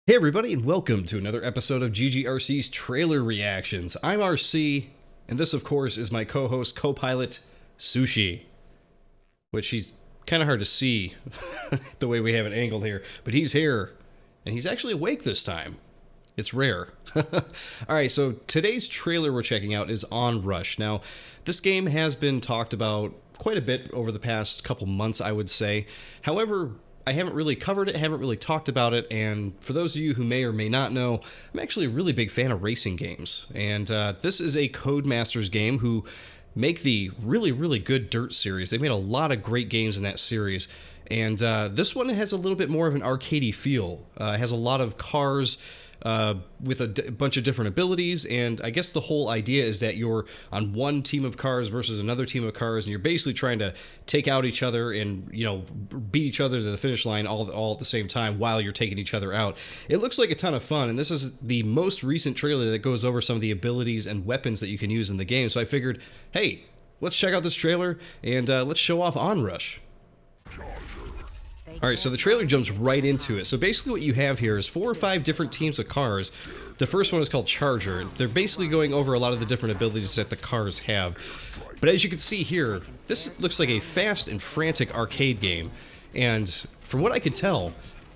Hey everybody, and welcome to another episode of GGRC's Trailer Reactions. I'm RC, and this of course is my co-host, co-pilot, Sushi. Which he's kind of hard to see the way we have it angled here, but he's here, and he's actually awake this time. It's rare. Alright, so today's trailer we're checking out is Onrush. Now, this game has been talked about quite a bit over the past couple months, I would say. However, I haven't really covered it, haven't really talked about it, and for those of you who may or may not know, I'm actually a really big fan of racing games. And this is a Codemasters game who make the really good Dirt series. They made a lot of great games in that series. And this one has a little bit more of an arcadey feel. It has a lot of cars with a bunch of different abilities, and I guess the whole idea is that you're on one team of cars versus another team of cars, and you're basically trying to take out each other and, you know, beat each other to the finish line all at the same time while you're taking each other out. It looks like a ton of fun, and this is the most recent trailer that goes over some of the abilities and weapons that you can use in the game, so I figured, hey, let's check out this trailer, and let's show off Onrush. Alright, so the trailer jumps right into it. So basically what you have here is 4 or 5 different teams of cars. The first one is called Charger. They're basically going over a lot of the different abilities that the cars have. But as you can see here, this looks like a fast and frantic arcade game. And from what I can tell,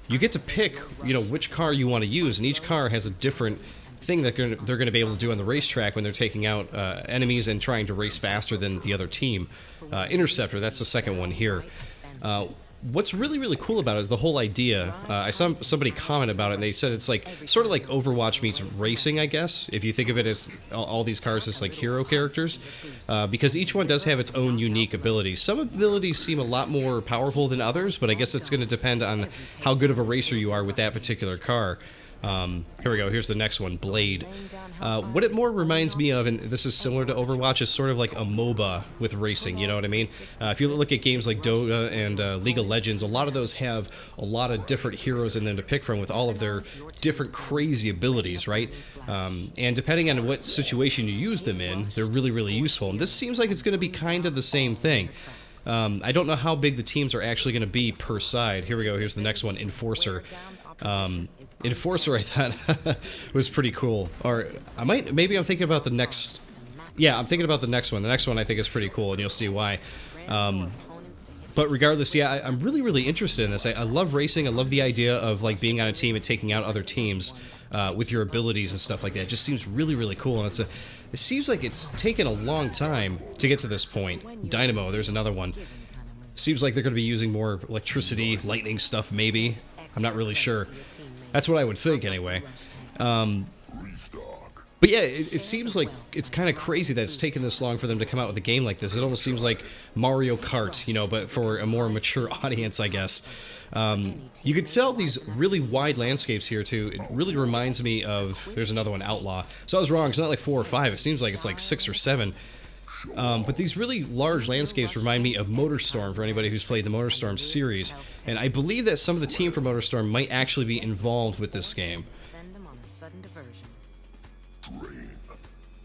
you get to pick, you know, which car you want to use, and each car has a different thing that they're going to be able to do on the racetrack when they're taking out enemies and trying to race faster than the other team. Interceptor, that's the second one here. What's really cool about it is the whole idea. I saw somebody comment about it, and they said it's like sort of like Overwatch meets racing, I guess, if you think of it as all these cars as like hero characters, because each one does have its own unique abilities. Some abilities seem a lot more powerful than others, but I guess it's going to depend on how good of a racer you are with that particular car. Here we go, here's the next one, Blade. What it more reminds me of, and this is similar to Overwatch, is sort of like a MOBA with racing, you know what I mean? If you look at games like Dota and League of Legends, a lot of those have a lot of different heroes in them to pick from with all of their different crazy abilities, right? And depending on what situation you use them in, they're really useful. And this seems like it's going to be kind of the same thing. I don't know how big the teams are actually going to be per side. Here we go, here's the next one, Enforcer. Enforcer, I thought was pretty cool. Or maybe I'm thinking about the next. Yeah, I'm thinking about the next one. The next one I think is pretty cool, and you'll see why. But regardless, yeah, I'm really interested in this. I love racing. I love the idea of like being on a team and taking out other teams with your abilities and stuff like that. It just seems really cool, and it seems like it's taken a long time to get to this point. Dynamo, there's another one. Seems like they're going to be using more electricity, lightning stuff, maybe. I'm not really sure. That's what I would think, anyway. But yeah, it seems like it's kind of crazy that it's taken this long for them to come out with a game like this. It almost seems like Mario Kart, you know, but for a more mature audience, I guess. You could tell these really wide landscapes here, too. It really reminds me of... There's another one, Outlaw. So I was wrong. It's not like 4 or 5. It seems like it's like 6 or 7. But these really large landscapes remind me of MotorStorm, for anybody who's played the MotorStorm series, and I believe that some of the team from MotorStorm might actually be involved with this game.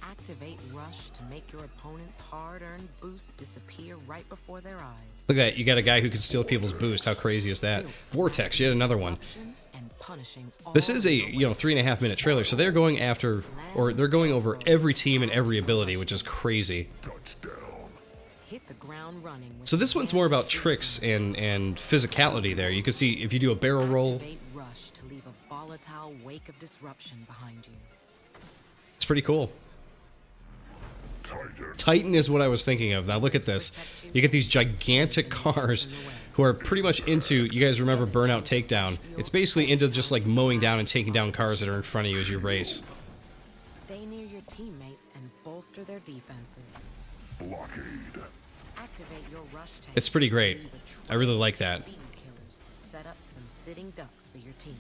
Activate Rush to make your opponent's hard-earned boost disappear right before their eyes. Look at that, you got a guy who can steal people's boost. How crazy is that? Vortex, yet another one. This is a, you know, 3.5 minute trailer, so they're going after, or they're going over every team and every ability, which is crazy. So this one's more about tricks and physicality there. You can see if you do a barrel roll. It's pretty cool. Titan is what I was thinking of. Now look at this. You get these gigantic cars who are pretty much into, you guys remember Burnout Takedown? It's basically into just like mowing down and taking down cars that are in front of you as you race. Stay near your teammates and bolster their defenses. Blockade. Activate your rush tank. It's pretty great. I really like that. To set up some sitting ducks for your team.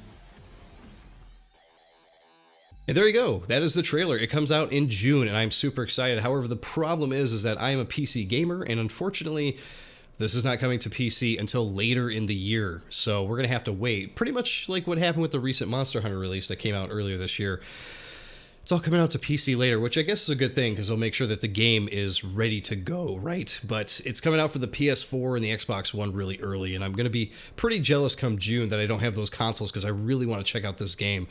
And there you go. That is the trailer. It comes out in June, and I'm super excited. However, the problem is that I am a PC gamer, and unfortunately, this is not coming to PC until later in the year. So we're going to have to wait. Pretty much like what happened with the recent Monster Hunter release that came out earlier this year. It's all coming out to PC later, which I guess is a good thing because they'll make sure that the game is ready to go, right? But it's coming out for the PS4 and the Xbox One really early, and I'm going to be pretty jealous come June that I don't have those consoles because I really want to check out this game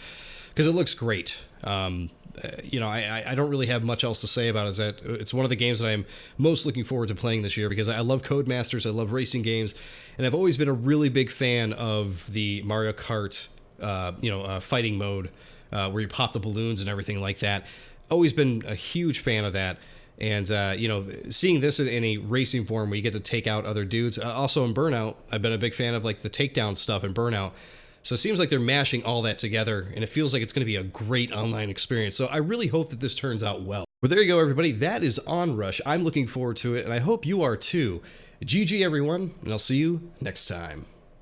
because it looks great. You know, I don't really have much else to say about it. Is that it's one of the games that I'm most looking forward to playing this year because I love Codemasters, I love racing games, and I've always been a really big fan of the Mario Kart, fighting mode. Where you pop the balloons and everything like that. Always been a huge fan of that. And, seeing this in a racing form where you get to take out other dudes. Also in Burnout, I've been a big fan of like the takedown stuff in Burnout. So it seems like they're mashing all that together, and it feels like it's going to be a great online experience. So I really hope that this turns out well. But there you go, everybody. That is Onrush. I'm looking forward to it, and I hope you are too. GG, everyone, and I'll see you next time.